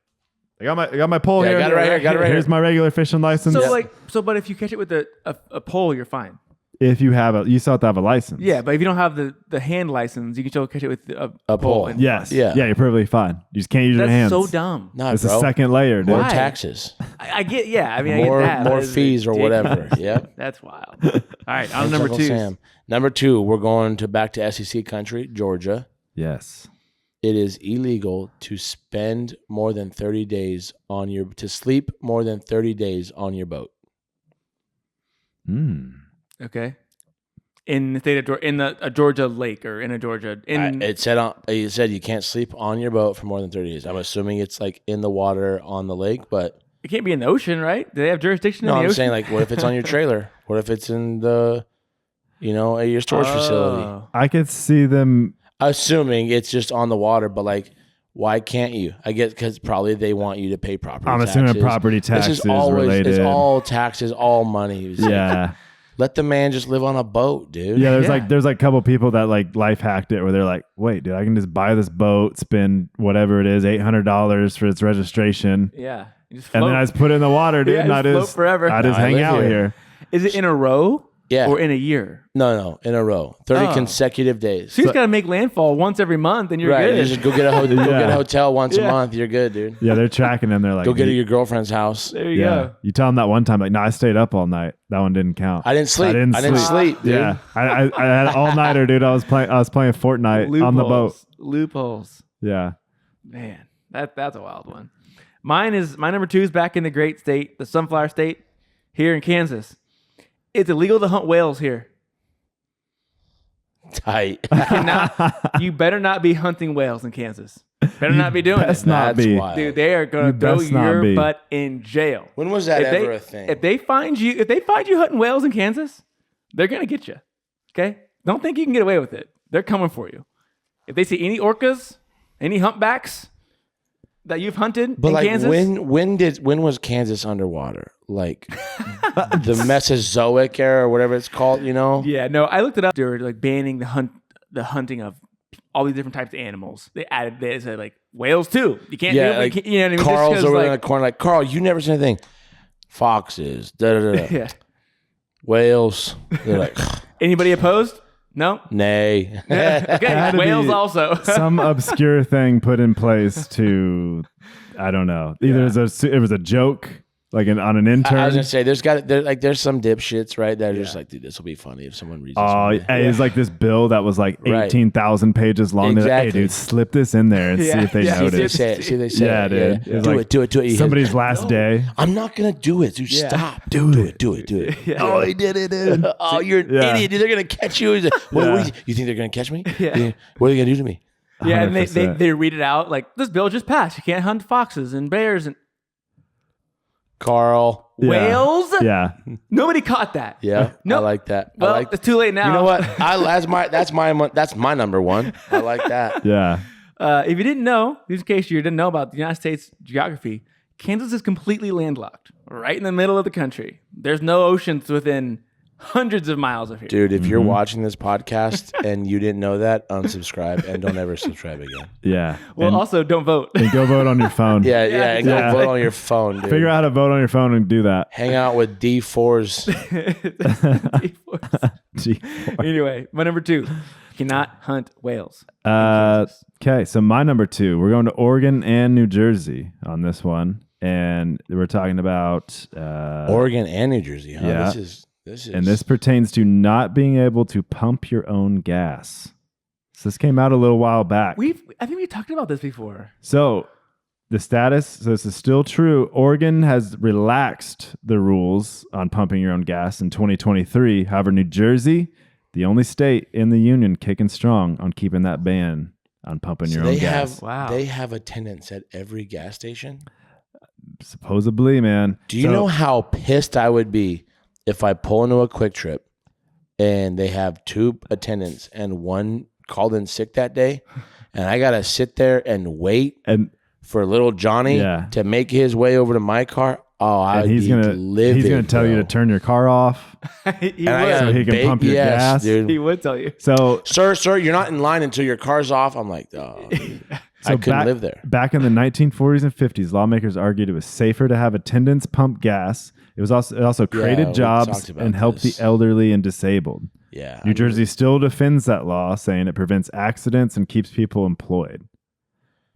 I got my pole Yeah, I here. got it right here, got it right Here's here. my regular fishing license. But if you catch it with a pole, you're fine. If you still have to have a license. Yeah, but if you don't have the hand license, you can still catch it with a pole. and- Yes. Yeah. Yeah, you're perfectly fine. You just can't use your That's hands. so dumb. Nah, It's bro. a second layer, dude. More Why? taxes. I get. Yeah, I mean, more I get that. more but it's fees or whatever. ridiculous. Yeah. That's wild. All right, on number Uncle 2. Sam. Number 2, we're going back to SEC country, Georgia. Yes. It is illegal to spend more than 30 days to sleep more than 30 days on your boat. Okay. In the state of in a Georgia lake or in a Georgia It said you can't sleep on your boat for more than 30 days. I'm assuming it's like in the water on the lake, but It can't be in the ocean, right? Do they have jurisdiction No, in the I'm ocean? saying like, what if it's on your trailer? What if it's in the, at your storage facility? I could see them. Assuming it's just on the water, but like, why can't you? I get because probably they want you to pay property I'm taxes. assuming property taxes This is always, related. it's all taxes, all money. It's like, Yeah. let the man just live on a boat, dude. Yeah, Yeah. there's a couple people that like life hacked it where they're like, wait, dude, I can just buy this boat, spend whatever it is, $800 for its registration, Yeah. You just and float. then I just put it in the water, dude. Yeah, and I just float just forever. I just No, I hang live out here. here. Is it in a row? Yeah. Or in a year? No, in a row, 30 Oh. consecutive days. So you just got to make landfall once every month, and you're Right, good. you just go get a go get Yeah. a hotel once a Yeah. month. You're good, dude. Yeah, they're tracking them. They're like, Go get to your girlfriend's house. There you yeah. go. You tell them that one time, like, no, I stayed up all night. That one didn't count. I didn't sleep. I didn't sleep, dude. Yeah, I had all nighter, dude. I was playing Fortnite on the boat. Loopholes. Yeah. Man, that's a wild one. My number 2 is back in the great state, the Sunflower State, here in Kansas. It's illegal to hunt whales here. Tight. You better not be hunting whales in Kansas. Better not be doing best it. not That's be. wild. Dude, they are going You to throw best not your be. butt in jail. When was that If ever they, a thing? If they find you hunting whales in Kansas, they're going to get you. Okay? Don't think you can get away with it. They're coming for you. If they see any orcas, any humpbacks that you've hunted But in like Kansas, when was Kansas underwater? Like the Mesozoic era or whatever it's called, yeah, no, I looked it up. They were like banning the hunting of all these different types of animals. They said like whales too. You can't Yeah, do it. like You know what I mean? Just Carl's 'cause, over like, in the corner, like, Carl, you never said anything. Foxes, yeah. whales. They're like, Anybody opposed? No. nay. Okay, Had to whales be also. Some obscure thing put in place to, I don't know. Either it was a joke, like on an intern. I was gonna say there's some dipshits, right? That are just like, dude, this will be funny if someone reads this. Oh, one day. hey, it's like this bill that was like Right. 18,000 pages long. They're like, hey, Exactly. dude, slip this in there and see Yeah, if they yeah. See if they notice. say it. See if they say Yeah, it. dude. It's Do like it. Do it. Do it. He goes, Somebody's last day. I'm not gonna do it. Dude, Yeah. stop. Do it. Do it. Yeah. Oh, he did it, dude. Oh, you're an Yeah. idiot. Dude, they're gonna catch you. He's like, Yeah. you think they're gonna catch me? Yeah. What are they gonna do to me? Yeah, and they 100%. they read it out like this bill just passed. You can't hunt foxes and bears and Carl. Yeah. whales. Yeah. Nobody caught that. Yeah. Nope. I like that. Well, I like it's too late now. You know what? That's my number one. I like that. Yeah. If you didn't know, just in case you didn't know about the United States geography, Kansas is completely landlocked, right in the middle of the country. There's no oceans within hundreds of miles of here. Dude, if Mm-hmm. you're watching this podcast and you didn't know that, unsubscribe and don't ever subscribe again. Yeah. Well, and, also don't vote. and go vote on your phone. Yeah, and go Yeah. vote on your phone, dude. Figure out how to vote on your phone and do that. Hang out with D4s. Gee. Anyway, my number 2, cannot hunt whales. Okay, so my number 2, we're going to Oregon and New Jersey on this one, and we're talking about Oregon and New Jersey, huh? Yeah. This is and this pertains to not being able to pump your own gas. So this came out a little while back. I think we talked about this before. So the status, so this is still true. Oregon has relaxed the rules on pumping your own gas in 2023. However, New Jersey, the only state in the union kicking strong on keeping that ban on pumping your own gas. They have attendants at every gas station. Supposedly, man. Do you know how pissed I would be if I pull into a Quick Trip and they have 2 attendants and one called in sick that day, and I gotta sit there and wait And for little Johnny Yeah. to make his way over to my car? Oh, I'd he's be gonna livid, tell you bro. to turn your car off He And I would. gotta so he can bake- pump your yes, gas. dude. He would tell you. So Sir, you're not in line until your car's off. I'm like, oh, dude, I couldn't live there. Back in the 1940s and 50s, lawmakers argued it was safer to have attendants pump gas. It also created we jobs talked about and helped this. the elderly and disabled. Yeah, New Jersey still defends that law, saying it prevents accidents and keeps people employed.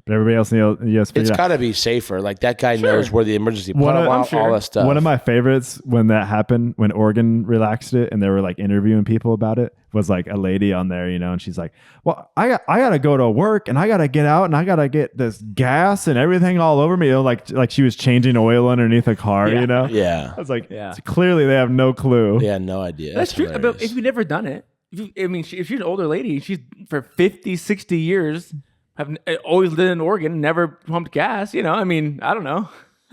But everybody else in the U.S. It's figured out. got to be safer. Like that guy Sure. knows where the emergency One pump, of- I'm sure. all that stuff. One of my favorites when that happened, when Oregon relaxed it and they were like interviewing people about it, was like a lady on there, and she's like, well, I got to go to work and I got to get out and I got to get this gas and everything all over me. Like she was changing oil underneath a car, Yeah. Yeah, I was like, Yeah. clearly they have no clue. yeah, no idea. That's true. But hilarious. if you've never done it, if she's an older lady, she's for 50, 60 years, have always lived in Oregon, never pumped gas. I don't know.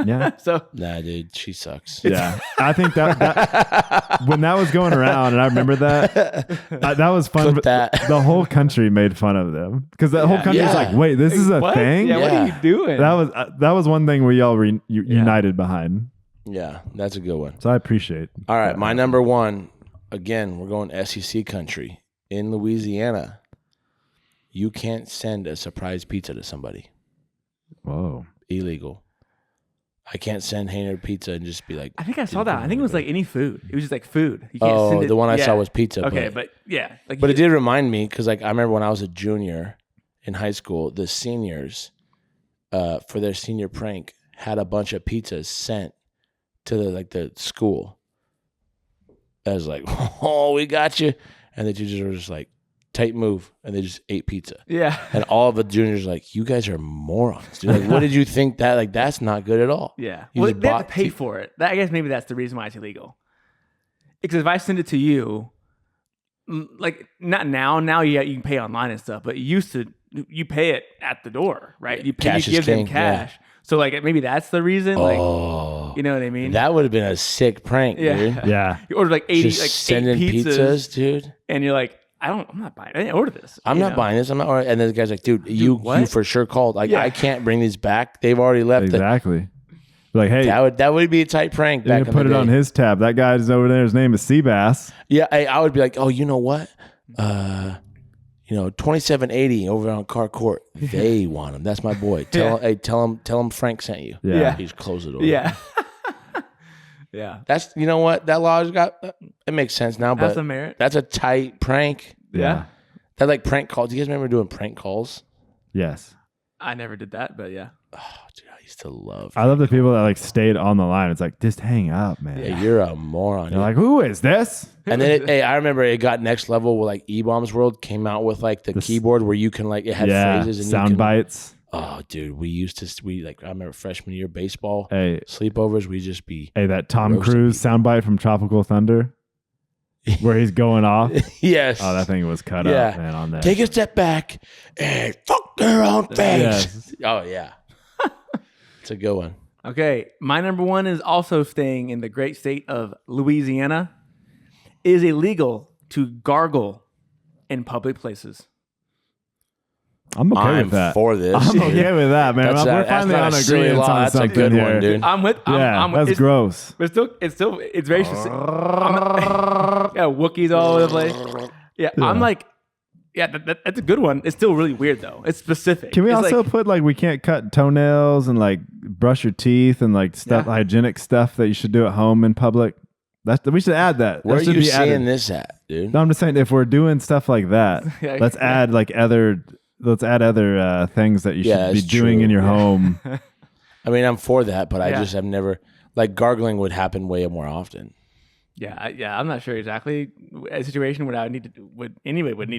Yeah. So Nah, dude, she sucks. Yeah. I think that when that was going around, and I remember that was fun. Clip that. The whole country made fun of them because the whole country was Yeah. like, "Wait, this is a what? thing." Yeah, what Yeah. are you doing? That was one thing we all united behind. Yeah, that's a good one. So I appreciate. All right, my number one. Again, we're going SEC country. In Louisiana, you can't send a surprise pizza to somebody. Whoa. Illegal. I can't send Hainer pizza and just be like. I think I saw that. I think it was like any food. It was just like food. You can't Oh, send it. the one I yeah. saw was pizza. Okay, but yeah. Like But it did remind me because, like, I remember when I was a junior in high school, the seniors, for their senior prank, had a bunch of pizzas sent to the school. I was like, "Oh, we got you," and the teachers were just like, "Tight move," and they just ate pizza. Yeah. And all of the juniors were like, "You guys are morons, dude! Like, what did you think that? Like, that's not good at all." Yeah. You Well, just they have to bought pay for it. I guess maybe that's the reason why it's illegal. Because if I send it to you, like not now. Now you can pay online and stuff, but you pay it at the door, right? You Cash give is them king, cash. So like maybe that's the reason. Like Oh, you know what I mean? that would have been a sick prank, Yeah. dude. Yeah. You order like 80, Just like sending 8 pizzas, dude. and you're like, I'm not buying it. I didn't order this. I'm you not know? buying this. I'm not. And then the guy's like, dude, you what? for sure called. Like, Yeah. I can't bring these back. They've already left. Exactly. Like, hey, That would be a tight prank. you Back can in put the it day. on his tab. That guy's over there. His name is Seabass. Yeah, I would be like, oh, you know what? 2780 over on Car Court. They want him. That's my boy. Tell him Frank sent you. Yeah. He's close the door. Yeah. Yeah. That's what that law's got. It makes sense now, That's but a merit. that's a tight prank. Yeah. That like prank calls. Do you guys remember doing prank calls? Yes. I never did that, but yeah. Oh, dude, I used to love. I love the people that like stayed on the line. It's like, just hang up, man. Hey, you're a moron. They're like, who is this? And then I remember it got next level where like E-Bombs World came out with like the keyboard where you can like it had phrases and sound you can, bites. Oh, dude, I remember freshman year baseball Hey, sleepovers. We just be that Tom roasting Cruise people. soundbite from Tropical Thunder, where he's going off. yes. Oh, that thing was cut Yeah. up, man. On that. Take a step back and fuck their own face. Yes. Oh yeah, it's a good one. Okay. My number one is also staying in the great state of Louisiana. It is illegal to gargle in public places. I'm okay I'm with that. for this. I'm dude. okay with that, man. That's We're not finally a on silly agreement law. on That's a something good here. one, dude. I'm with. That's gross. But it's very specific. Yeah, Wookiees all over the place. Yeah, I'm like, yeah, that's a good one. It's still really weird though. It's specific. Can we It's also like, put like we can't cut toenails and like brush your teeth and like stuff Yeah. hygienic stuff that you should do at home in public? We should add that. Where that are should you be seeing added. this at, dude? No, I'm just saying if we're doing stuff like that, Yeah, let's add like other things that you Yeah, should be that's doing true. in your home. I mean, I'm for that, but I Yeah. just have never like gargling would happen way more often. Yeah, I'm not sure exactly a situation where would need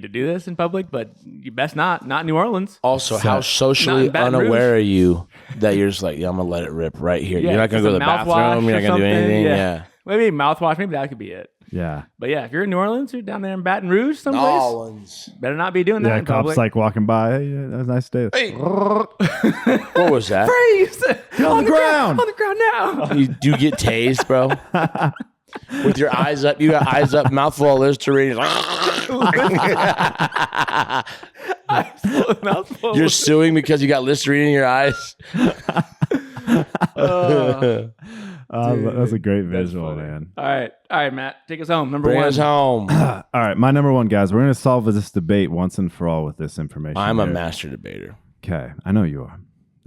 to do this in public, but you best not in New Orleans. Also, So- how Not socially in Baton unaware are you that you're just like, yeah, I'm gonna let it rip right here. Yeah, You're not gonna just go to a the mouthwash bathroom. You're or not gonna do something. anything. Yeah. Yeah. Maybe mouthwash. Maybe that could be it. Yeah. But yeah, if you're in New Orleans, you're down there in Baton Rouge, someplace. Better not be doing that Yeah, in cops public. like walking by. Hey, that was a nice day. Hey, what was that? freeze On the ground. On the ground now. You get tased, bro? With your eyes up, you got eyes up, mouthful of Listerine. Mouthful. You're suing because you got Listerine in your eyes. That's a great visual, funny. man. All right, Matt, take us home. Number Bring one. us home. All right, my number one, guys. We're going to solve this debate once and for all with this information. I'm a here. master debater. Okay, I know you are.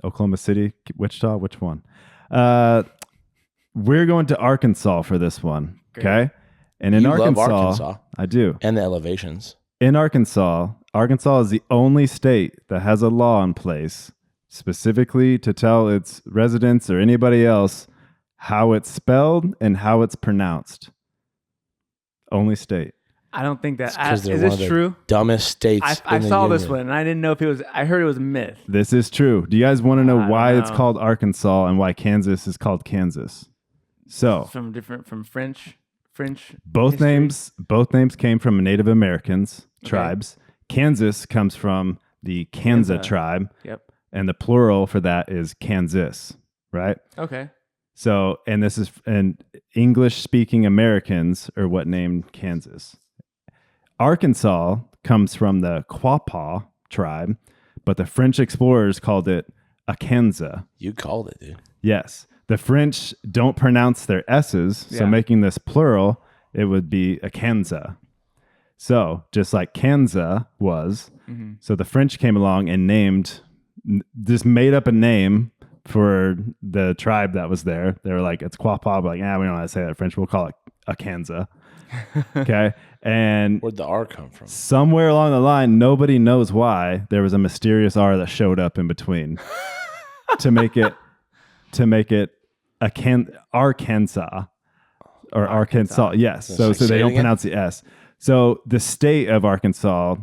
Oklahoma City, Wichita, which one? We're going to Arkansas for this one. Great. Okay, and in You love Arkansas, Arkansas. I do. And the elevations. In Arkansas is the only state that has a law in place specifically to tell its residents or anybody else how it's spelled and how it's pronounced. Only state. I don't think that. It's 'cause they're Is one this of the true? Dumbest states. I in the saw this union. one and I didn't know if it was. I heard it was a myth. This is true. Do you guys want to know I don't why it's know. called Arkansas and why Kansas is called Kansas? So From French. both history. names came from Native Americans tribes. Kansas comes from the Kansa Kansa. tribe, Yep. and the plural for that is Kansas, right? Okay. So, and this is, and English-speaking Americans are what named Kansas. Arkansas comes from the Quapaw tribe, but the French explorers called it Arkansas. You called it, dude. Yes. The French don't pronounce their S's, so Yeah. making this plural, it would be Arkansas. So, just like Kansas was, so the French came along and just made up a name for the tribe that was there. They were like, it's Quapaw, but like, we don't know how to say that in French. We'll call it Arkansas. Okay. And Where'd the R come from? somewhere along the line, nobody knows why, there was a mysterious R that showed up in between to make it Arkansas or Arkansas. Yes. So Say they it don't again? pronounce the S. So the state of Arkansas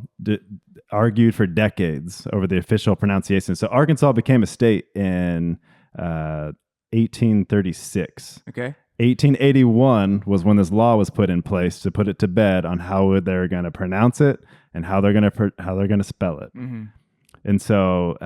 argued for decades over the official pronunciation. So Arkansas became a state in 1836. Okay. 1881 was when this law was put in place to put it to bed on how they're going to pronounce it and how they're going to spell it. Mm-hmm. And so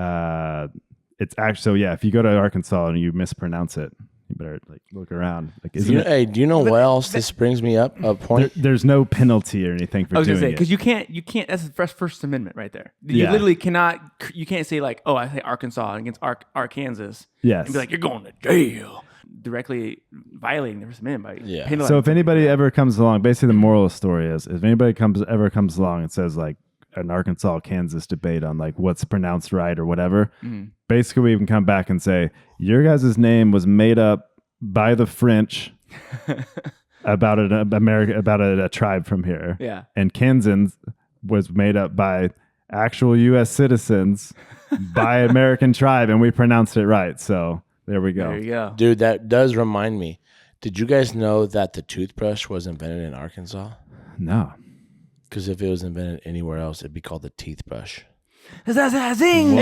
it's actually, so yeah, if you go to Arkansas and you mispronounce it, you better like look around. Like, Do you know what else this brings me up? A point. there's no penalty or anything for I was doing gonna say it. because you can't. That's the First Amendment right there. You Yeah. literally cannot. You can't say like, oh, I say Arkansas against Arkansas. Yes. And be like, you're going to jail. Directly violating the First Amendment by Yeah. penalizing So if anybody ever comes along, basically the moral of the story is, if anybody ever comes along and says like an Arkansas Kansas debate on like what's pronounced right or whatever, basically we can come back and say your guys' name was made up by the French about a tribe from here. Yeah. And Kansans was made up by actual U.S. citizens by American tribe, and we pronounced it right. So there we go. There you go. Dude, that does remind me. Did you guys know that the toothbrush was invented in Arkansas? No. Because if it was invented anywhere else, it'd be called the teeth brush. Zing!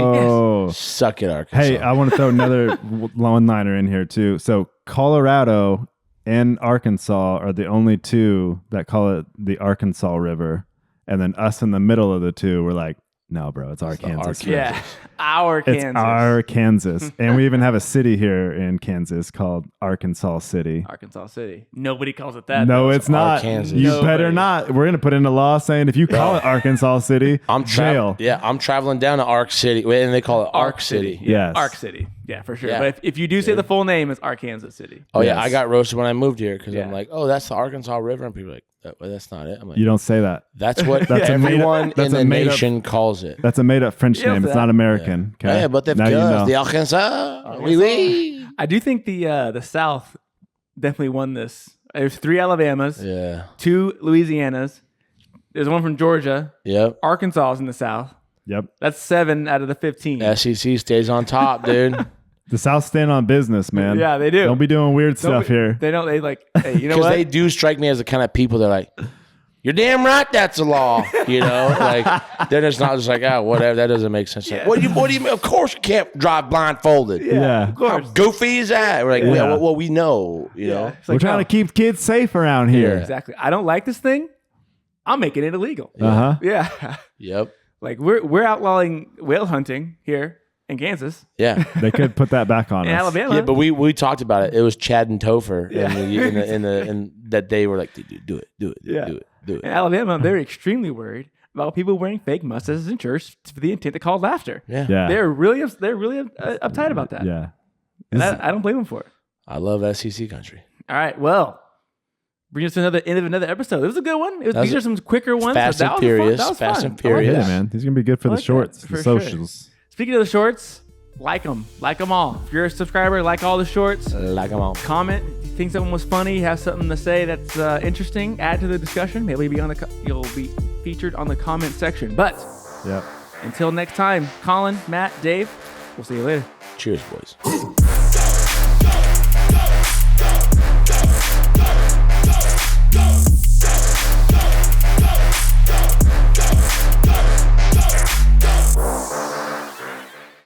Oh. Suck it, Arkansas. Hey, I want to throw another one-liner in here too. So Colorado and Arkansas are the only two that call it the Arkansas River, and then us in the middle of the two, we're like, no, bro, it's Arkansas. Yeah, our Kansas. It's our Kansas. And we even have a city here in Kansas called Arkansas City. Arkansas City. Nobody calls it that. No, though. it's not. Arkansas. You Nobody. better not. We're going to put in a law saying if you call it Arkansas City, jail. Yeah, I'm traveling down to Ark City. Wait, and they call it Ark City. Yes. Ark City. Yeah, for sure. Yeah. But if you do say the full name, it's Arkansas City. Oh, yeah, Yes. I got roasted when I moved here because Yeah. I'm like, oh, that's the Arkansas River. And people are like, that's not it. I'm like, You don't say that. that's what That's a made-up- everyone that's in a the made-up- nation calls it. That's a made-up French Yeah, name. for It's that. not American. Okay? Yeah, but Now you know. the Arkansas. Oui, oui. I do think the South definitely won this. There's 3 Alabamas, Yeah. 2 Louisianas. There's one from Georgia. Yep. Arkansas is in the South. Yep. That's 7 out of the 15. SEC stays on top, dude. The South stand on business, man. Yeah, they do. Don't be doing weird Don't stuff be- here. They don't. They like. Hey, you know Because what? they do strike me as the kind of people that are like, you're damn right that's a law. You know, like they're just not just like, whatever, that doesn't make sense. Yeah. What do you mean? Of course you can't drive blindfolded. Yeah. of How course. goofy is that? We're like, Yeah. well, we know, you know. It's We're like, trying no, to keep kids safe around here. exactly. I don't like this thing. I'm making it illegal. Uh-huh. Yeah. Yep. Like we're outlawing whale hunting here in Kansas, Yeah. They could put that back on in us. Alabama. Yeah, but we talked about it. It was Chad and Topher, Yeah. and that they were like, dude, do it, Yeah. do it. In Alabama, they're extremely worried about people wearing fake mustaches in church for the intent to cause laughter. Yeah. Yeah. They're really uptight about that. Yeah. And I don't blame them for it. I love SEC country. All right, well, bring us to another end of another episode. It was a good one. was- These are some quicker ones. Fast but and that was Furious, Fun. That was Fast fun. and I like Furious. Yeah, that. man. These are going to be good for I the like shorts, that, the for sure. socials. Speaking of the shorts, like them all. If you're a subscriber, like all the shorts. Like them all. Comment. If you think something was funny, have something to say that's interesting, add to the discussion. Maybe you'll be featured on the comment section. But Yep. until next time, Colin, Matt, Dave, we'll see you later. Cheers, boys.